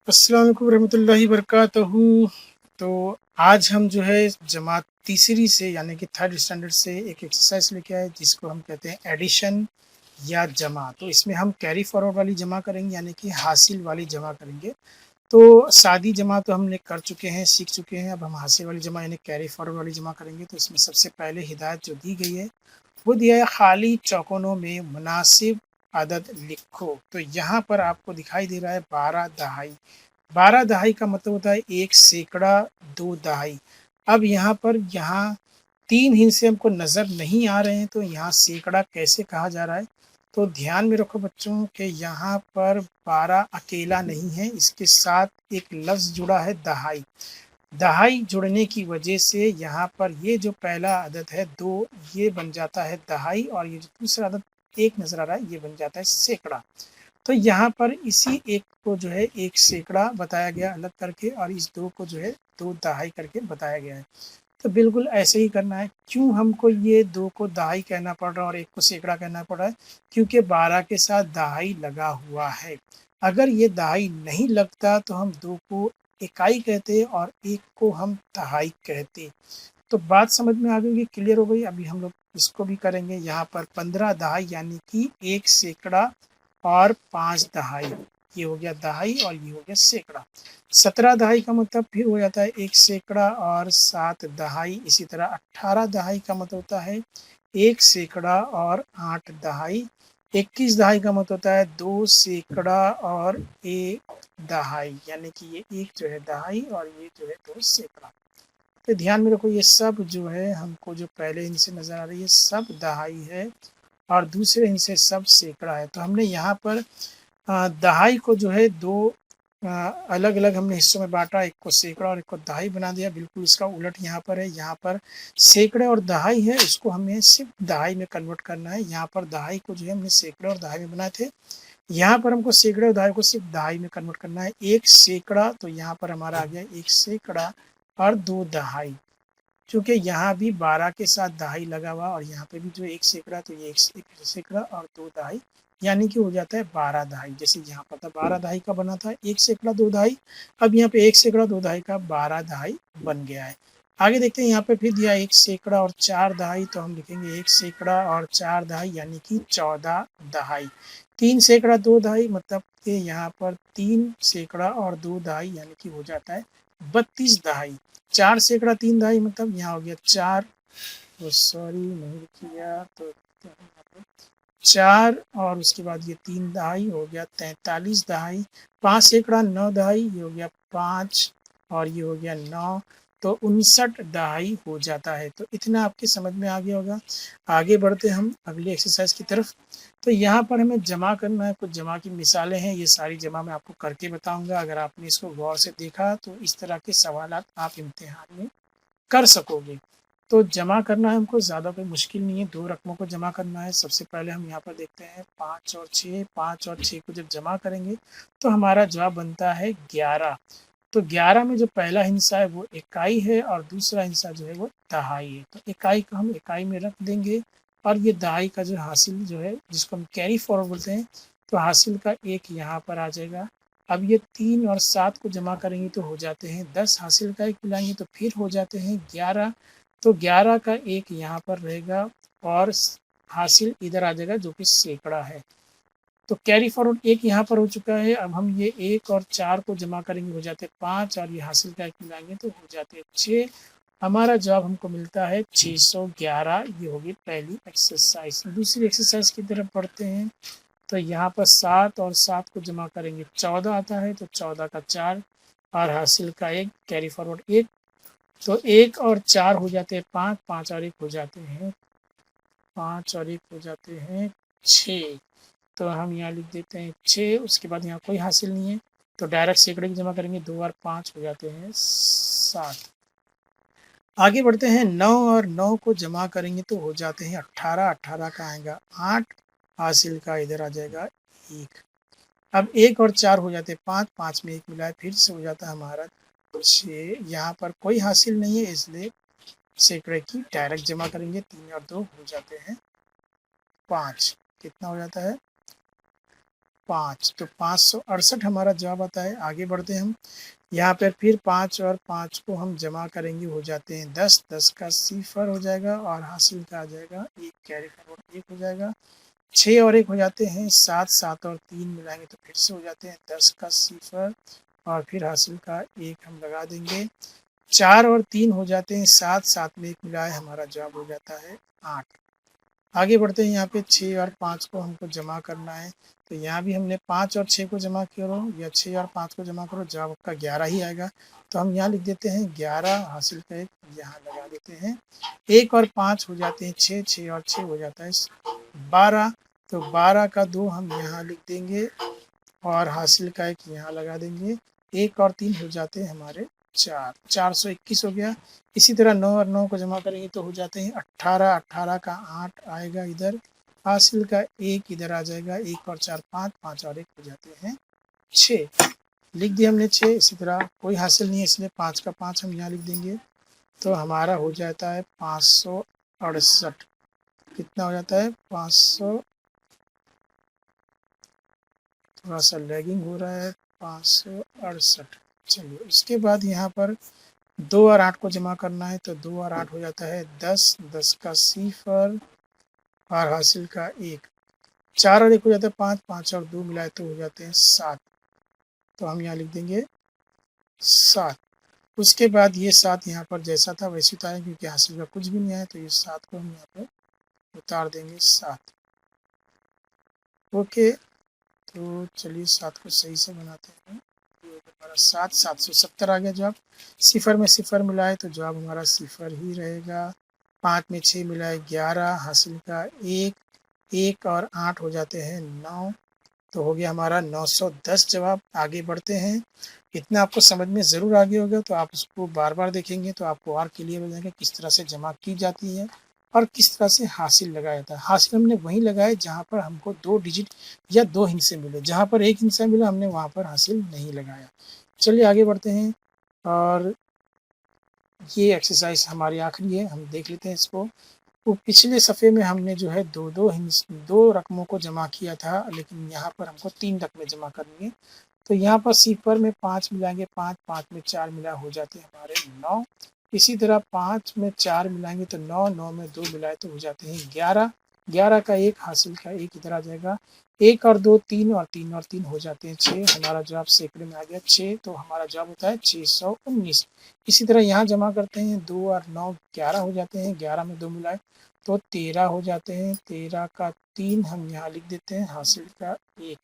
अस्सलाम वालेकुम रहमतुल्लाहि वबरकातुहू। तो आज हम जो है जमात तीसरी से यानी कि थर्ड स्टैंडर्ड से एक एक्सरसाइज लेके आए जिसको हम कहते हैं एडिशन या जमा। तो इसमें हम कैरी फॉरवर्ड वाली जमा करेंगे यानी कि हासिल वाली जमा करेंगे। तो सादी जमा तो हमने कर चुके हैं, सीख चुके हैं। अब हम हासिल वाली जमा यानी कैरी फॉरवर्ड वाली जमा करेंगे। तो इसमें सबसे पहले हिदायत जो दी गई है वो दिया है खाली चौकोनों में मुनासिब अदद लिखो। तो यहाँ पर आपको दिखाई दे रहा है 12 दहाई। 12 दहाई का मतलब होता है 1 सैकड़ा, 2 दहाई। अब यहाँ 3 हिस्से हमको नज़र नहीं आ रहे हैं तो यहाँ सैकड़ा कैसे कहा जा रहा है। तो ध्यान में रखो बच्चों के यहाँ पर 12 अकेला नहीं है, इसके साथ एक लफ्ज़ जुड़ा है दहाई। दहाई जुड़ने की वजह से यहाँ पर ये जो पहला अदद है 2, ये बन जाता है दहाई, और ये जो दूसरा अदद 1 नज़र आ रहा है ये बन जाता है सैकड़ा। तो यहाँ पर इसी एक को जो है 1 सैकड़ा बताया गया अलग करके, और इस 2 को जो है 2 दहाई करके बताया गया है। तो बिल्कुल ऐसे ही करना है। क्यों हमको ये 2 को दहाई कहना पड़ रहा है और 1 को सैकड़ा कहना पड़ रहा है? क्योंकि 12 के साथ दहाई लगा हुआ है। अगर ये दहाई नहीं लगता तो हम 2 को इकाई कहते और 1 को हम दहाई कहते। तो बात समझ में आ गई होगी, क्लियर हो गई। अभी हम लोग इसको भी करेंगे। यहाँ पर 15 दहाई यानी कि 1 सैकड़ा और 5 दहाई, ये हो गया दहाई और ये हो गया सैकड़ा। 17 दहाई का मतलब फिर हो जाता है 1 सैकड़ा और 7 दहाई। इसी तरह 18 दहाई का मतलब होता है 1 सैकड़ा और 8 दहाई। 21 दहाई का मतलब होता है 2 सैकड़ा और 1 दहाई, यानी कि ये एक जो है दहाई और ये जो है 2 सैकड़ा। तो ध्यान में रखो, ये सब जो है हमको जो पहले इनसे नज़र आ रही है सब दहाई है और दूसरे इनसे सब सैकड़ा है। तो हमने यहाँ पर दहाई को जो है 2 अलग अलग हमने हिस्सों में बांटा, एक को सैकड़ा और एक को दहाई बना दिया। बिल्कुल इसका उलट यहाँ पर है। यहाँ पर सैकड़े और दहाई है, इसको हमें सिर्फ दहाई में कन्वर्ट करना है। यहाँ पर दहाई को जो है हमने सैकड़े और दहाई में बनाए थे, यहाँ पर हमको सैकड़े और दहाई को सिर्फ दहाई में कन्वर्ट करना है। 1 सैकड़ा तो यहाँ पर हमारा आ गया 1 सैकड़ा और 2 दहाई। क्योंकि यहाँ भी 12 के साथ दहाई लगा हुआ और यहाँ पे भी जो 1 सैकड़ा, तो ये 1 सैकड़ा और 2 दहाई, यानी कि हो जाता है 12 दहाई। जैसे यहाँ पर था 12 दहाई का बना था 1 सैकड़ा 2 दहाई, अब यहाँ पे 1 सैकड़ा 2 दहाई का 12 दहाई बन गया है। आगे देखते हैं, यहाँ पे फिर दिया 1 सैकड़ा और 4 दहाई, तो हम लिखेंगे 1 सैकड़ा और 4 दहाई यानी कि 14 दहाई। 3 सैकड़ा 2 दहाई मतलब कि यहाँ पर 3 सैकड़ा और 2 दहाई यानी कि हो जाता है 32 दहाई। 4 सैकड़ा 3 दहाई मतलब यहाँ हो गया 4, तो सॉरी नहीं किया, तो 4 और उसके बाद ये 3 दहाई हो गया 43 दहाई। 5 सैकड़ा 9 दहाई, ये हो गया 5 और ये हो गया 9, तो 59 दहाई हो जाता है। तो इतना आपके समझ में आ गया होगा। आगे बढ़ते हम अगले एक्सरसाइज की तरफ। तो यहाँ पर हमें जमा करना है, कुछ जमा की मिसालें हैं, ये सारी जमा मैं आपको करके बताऊंगा। अगर आपने इसको गौर से देखा तो इस तरह के सवाल आप इम्तिहान में कर सकोगे। तो जमा करना है हमको, ज़्यादा कोई मुश्किल नहीं है, 2 रकमों को जमा करना है। सबसे पहले हम यहाँ पर देखते हैं 5 और 6। 5 और 6 को जब जमा करेंगे तो हमारा जवाब बनता है 11। तो 11 में जो पहला हिस्सा है वो इकाई है और दूसरा हिस्सा जो है वो दहाई है। तो इकाई को हम इकाई में रख देंगे और ये दहाई का जो हासिल जो है जिसको हम कैरी फॉरवर्ड बोलते हैं, तो हासिल का 1 यहाँ पर आ जाएगा। अब ये 3 और 7 को जमा करेंगे तो हो जाते हैं 10, हासिल का 1 मिलाएंगे तो फिर हो जाते हैं 11। तो 11 का 1 यहाँ पर रहेगा और हासिल इधर आ जाएगा जो कि सैकड़ा है। तो कैरी फॉरवर्ड 1 यहाँ पर हो चुका है। अब हम ये 1 और 4 को जमा करेंगे, हो जाते हैं 5 और ये हासिल का 1 मिलाएंगे तो हो जाते हैं 6। हमारा जवाब हमको मिलता है 611। ये होगी पहली एक्सरसाइज। दूसरी एक्सरसाइज की तरफ बढ़ते हैं। तो यहाँ पर 7 और 7 को जमा करेंगे 14 आता है, तो 14 का 4 और हासिल का 1, कैरी फॉरवर्ड 1, तो 1 और 4 हो जाते हैं 5, 5 और 1 हो जाते हैं 5 और 1 हो जाते हैं 6। तो हम यहाँ लिख देते हैं 6। उसके बाद यहाँ कोई हासिल नहीं है तो डायरेक्ट सैकड़े की जमा करेंगे, 2 और 5 हो जाते हैं 7। आगे बढ़ते हैं, 9 और 9 को जमा करेंगे तो हो जाते हैं 18। 18 का आएगा 8, हासिल का इधर आ जाएगा 1। अब 1 और 4 हो जाते हैं 5, 5 में 1 मिला है फिर से हो जाता है हमारा 6। यहाँ पर कोई हासिल नहीं है इसलिए सैकड़े की डायरेक्ट जमा करेंगे, 3 और 2 हो जाते हैं 5। कितना हो जाता है 5, तो 568 हमारा जवाब आता है। आगे बढ़ते हैं हम, यहाँ पर फिर 5 और 5 को हम जमा करेंगे, हो जाते हैं 10, 10 का सिफर हो जाएगा और हासिल का आ जाएगा 1, कैरी फॉरवर्ड 1 हो जाएगा। 6 और 1 हो जाते हैं 7, 7 और 3 मिलाएंगे तो फिर से हो जाते हैं 10 का सिफर और फिर हासिल का 1 हम लगा देंगे। 4 और 3 हो जाते हैं 7, 7 में 1 मिलाए, हमारा जवाब हो जाता है 8। आगे बढ़ते हैं, यहाँ पे 6 और 5 को हमको जमा करना है, तो यहाँ भी हमने 5 और 6 को जमा करो या 6 और 5 को जमा करो, जवाब आपका 11 ही आएगा। तो हम यहाँ लिख देते हैं 11, हासिल का 1 यहाँ लगा देते हैं। 1 और 5 हो जाते हैं 6, 6 और 6 हो जाता है 12, तो 12 का 2 हम यहाँ लिख देंगे और हासिल का 1 यहाँ लगा देंगे। 1 और 3 हो जाते हैं हमारे 4, 421 हो गया। इसी तरह 9 और 9 को जमा करेंगे तो हो जाते हैं 18, 18 का 8 आएगा इधर, हासिल का 1 इधर आ जाएगा। 1 और 4 5, 5 और 1 हो जाते हैं 6, लिख दिया हमने 6। इसी तरह कोई हासिल नहीं है इसलिए 5 का 5 हम यहाँ लिख देंगे, तो हमारा हो जाता है 568। कितना हो जाता है 500, थोड़ा सा लैगिंग हो रहा है, 568। चलिए उसके बाद यहाँ पर 2 और 8 को जमा करना है, तो 2 और 8 हो जाता है 10, 10 का सिफर और हासिल का 1। 4 और 1 हो जाता है 5, 5 और 2 मिलाए तो हो जाते हैं 7, तो हम यहाँ लिख देंगे 7। उसके बाद ये 7 यहाँ पर जैसा था वैसे उतारें क्योंकि हासिल का कुछ भी नहीं है, तो ये 7 को हम यहाँ पर उतार देंगे 7। ओके, तो चलिए 7 को सही से बनाते हैं। हमारा 7, 770 आ गया जवाब। सिफर में सिफर मिलाए तो जवाब हमारा सिफर ही रहेगा। 5 में 6 मिलाए 11, हासिल का 1, 1 और 8 हो जाते हैं 9, तो हो गया हमारा 910 जवाब। आगे बढ़ते हैं, इतना आपको समझ में ज़रूर आ गया होगा, तो आप उसको बार बार देखेंगे तो आपको और क्लियर हो जाएगा किस तरह से जमा की जाती है और किस तरह से हासिल लगाया जाता है। हासिल हमने वहीं लगाए जहाँ पर हमको 2 डिजिट या 2 हिस्से मिले, जहाँ पर 1 हिस्सा मिला हमने वहाँ पर हासिल नहीं लगाया। चलिए आगे बढ़ते हैं, और ये एक्सरसाइज हमारी आखिरी है, हम देख लेते हैं इसको। वो पिछले सफ़े में हमने जो है दो रकमों को जमा किया था, लेकिन यहाँ पर हमको 3 रकमें जमा करनी है। तो यहाँ पर सिफर में 5 मिलाएंगे 5, 5 में 4 मिला हो जाते हैं हमारे 9। इसी तरह 5 में 4 मिलाएंगे तो 9, 9 में 2 मिलाए तो हो जाते हैं 11, 11 का 1, हासिल का 1 इधर आ जाएगा। 1 और 2 3 और 3 और 3 हो जाते हैं 6, हमारा जवाब सैकड़े में आ गया 6, तो हमारा जवाब होता है 619। इसी तरह यहाँ जमा करते हैं 2 और 9 11 हो जाते हैं, 11 में 2 मिलाए तो 13 हो जाते हैं, 13 का 3 हम यहाँ लिख देते हैं, हासिल का 1।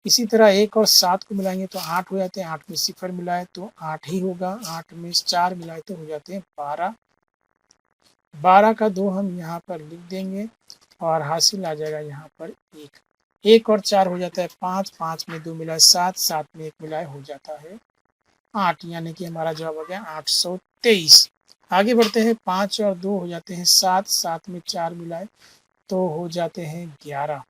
इसी तरह 1 और 7 को मिलाएंगे तो 8 हो जाते हैं, 8 में सिफर मिलाए तो 8 ही होगा, 8 में 4 मिलाए तो हो जाते हैं 12, 12 का 2 हम यहाँ पर लिख देंगे और हासिल आ जाएगा यहाँ पर 1। 1 और 4 हो जाता है 5, 5 में 2 मिलाए 7, 7 में 1 मिलाए हो जाता है 8, यानी कि हमारा जवाब हो गया 823। आगे बढ़ते हैं, 5 और 2 हो जाते हैं 7, 7 में 4 मिलाए तो हो जाते हैं 11,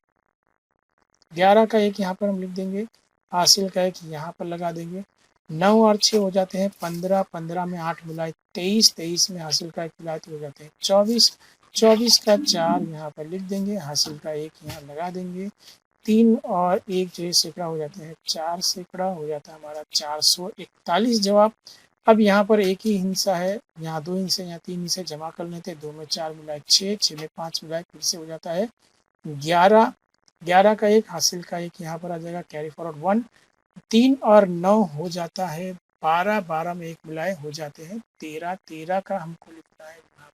11 का 1 यहाँ पर हम लिख देंगे, हासिल का 1 यहाँ पर लगा देंगे। 9 और 6 हो जाते हैं 15, 15 में 8 मिलाए 23, 23 में हासिल का 1 मिलाए तो हो जाते हैं 24, 24 का 4 यहाँ पर लिख देंगे, हासिल का 1 यहाँ लगा देंगे। 3 और 1 जो है सैकड़ा हो जाते हैं 4 सैकड़ा हो जाता है हमारा 441 जवाब। अब यहाँ पर एक ही हिस्सा है, यहाँ 2 हिस्से, यहाँ 3 हिस्से जमा कर लेते हैं। 2 में 4 मिलाए 6, 6 में 5 मिलाए फिर से हो जाता है 11, 11 का 1, हासिल का 1 यहाँ पर आ जाएगा, कैरी फॉरवर्ड 1। 3 और 9 हो जाता है 12, 12 में 1 मिलाए हो जाते हैं 13, 13 का हमको लिखना है यहाँ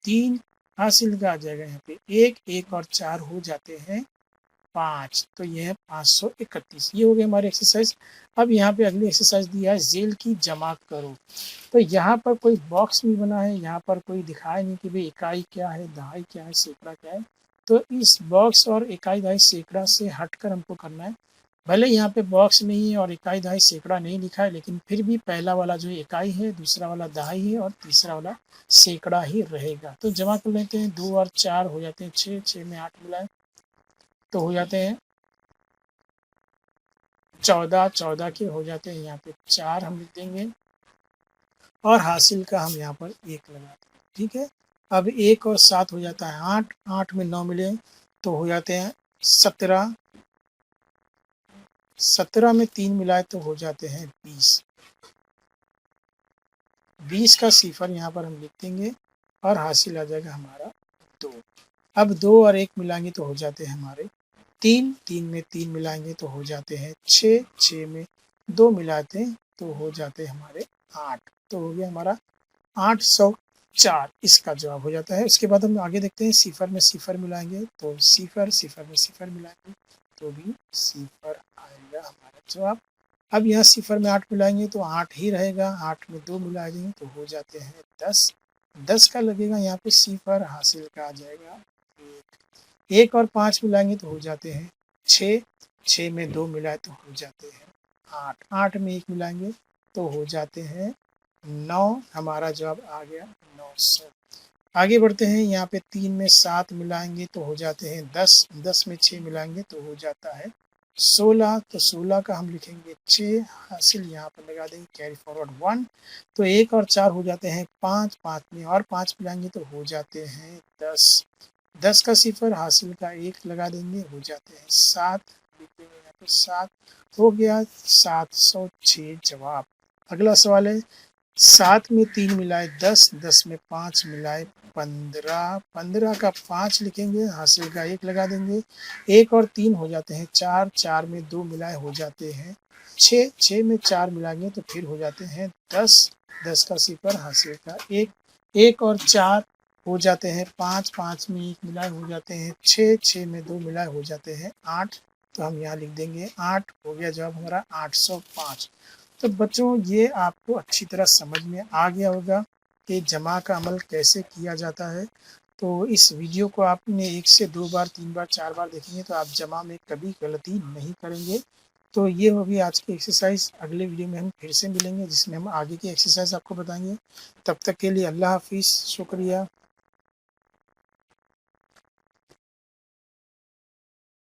3, हासिल का आ जाएगा यहाँ पे 1, 1 और 4 हो जाते हैं 5, तो ये है 531। ये हो गई हमारी एक्सरसाइज। अब यहाँ पे अगली एक्सरसाइज दिया है जेल की जमा करो। तो यहाँ पर कोई बॉक्स भी बना है, यहाँ पर कोई दिखाया नहीं कि भाई इकाई क्या है, दहाई क्या है, सैकड़ा क्या है। तो इस बॉक्स और इकाई दहाई सैकड़ा से हटकर हमको करना है। भले यहाँ पे बॉक्स नहीं है और इकाई दहाई सैकड़ा नहीं लिखा है, लेकिन फिर भी पहला वाला जो इकाई है, दूसरा वाला दहाई है और तीसरा वाला सैकड़ा ही रहेगा। तो जमा कर लेते हैं, 2 और 4 हो जाते हैं 6, 6 में 8 मिलाए तो हो जाते हैं 14, 14 के हो जाते हैं यहाँ पे 4 हम लिख देंगे और हासिल का हम यहाँ पर 1 लगा देंगे। ठीक है, अब 1 और 7 हो जाता है 8, 8 में 9 मिले तो हो जाते हैं 17, 17 में 3 मिलाए तो हो जाते हैं 20। 20 का सिफर यहाँ पर हम लिख देंगे और हासिल आ जाएगा हमारा 2। अब 2 और 1 मिलाएंगे तो हो जाते हैं हमारे 3। 3 में 3 मिलाएंगे तो हो जाते हैं 6। 6 में 2 मिलाते हैं तो हो जाते हैं हमारे 8। तो हो गया हमारा 804, इसका जवाब हो जाता है। उसके बाद हम आगे देखते हैं, सिफर में सिफर मिलाएंगे तो सिफर, सिफर में सिफर मिलाएंगे तो भी सिफर आएगा हमारा जवाब। अब यहाँ सिफर में 8 मिलाएंगे तो 8 ही रहेगा, 8 में 2 मिला देंगे तो हो जाते हैं 10। 10 का लगेगा यहाँ पे सिफर, हासिल का आ जाएगा 1 और 5 मिलाएंगे तो हो जाते हैं 6। 6 में 2 मिलाए तो हो जाते हैं 8। 8 में 1 मिलाएंगे तो हो जाते हैं 9। हमारा जवाब आ गया 900। आगे बढ़ते हैं, यहाँ पे 3 में 7 मिलाएंगे तो हो जाते हैं 10। 10 में 6 मिलाएंगे तो हो जाता है 16। तो 16 का हम लिखेंगे 6, हासिल यहाँ पर लगा देंगे, कैरी फॉरवर्ड 1। तो 1 और 4 हो जाते हैं 5। 5 में और 5 मिलाएंगे तो हो जाते हैं 10। 10 का सिफर, हासिल का 1 लगा देंगे, हो जाते हैं 7। लिख देंगे यहाँ पे 7। हो गया 706 जवाब। अगला सवाल है, 7 में 3 मिलाए 10। 10 में 5 मिलाए 15। 15 का 5 लिखेंगे, हासिल का 1 लगा देंगे, 1 और 3 हो जाते हैं 4। 4 में 2 मिलाए हो जाते हैं 6। 6 में 4 मिलाएंगे तो फिर हो जाते हैं 10। 10 का सिफर, हासिल का 1। 1 और 4 हो जाते हैं 5। 5 में 1 मिलाए हो जाते हैं 6। 6 में 2 मिलाए हो जाते हैं 8। तो हम यहाँ लिख देंगे 8। हो गया जवाब हमारा 805। तो बच्चों, ये आपको अच्छी तरह समझ में आ गया होगा कि जमा का अमल कैसे किया जाता है। तो इस वीडियो को आपने 1 से 2 बार, 3 बार, 4 बार देखेंगे तो आप जमा में कभी गलती नहीं करेंगे। तो ये होगी आज की एक्सरसाइज। अगले वीडियो में हम फिर से मिलेंगे जिसमें हम आगे की एक्सरसाइज आपको बताएंगे। तब तक के लिए अल्लाह हाफिज़, शुक्रिया।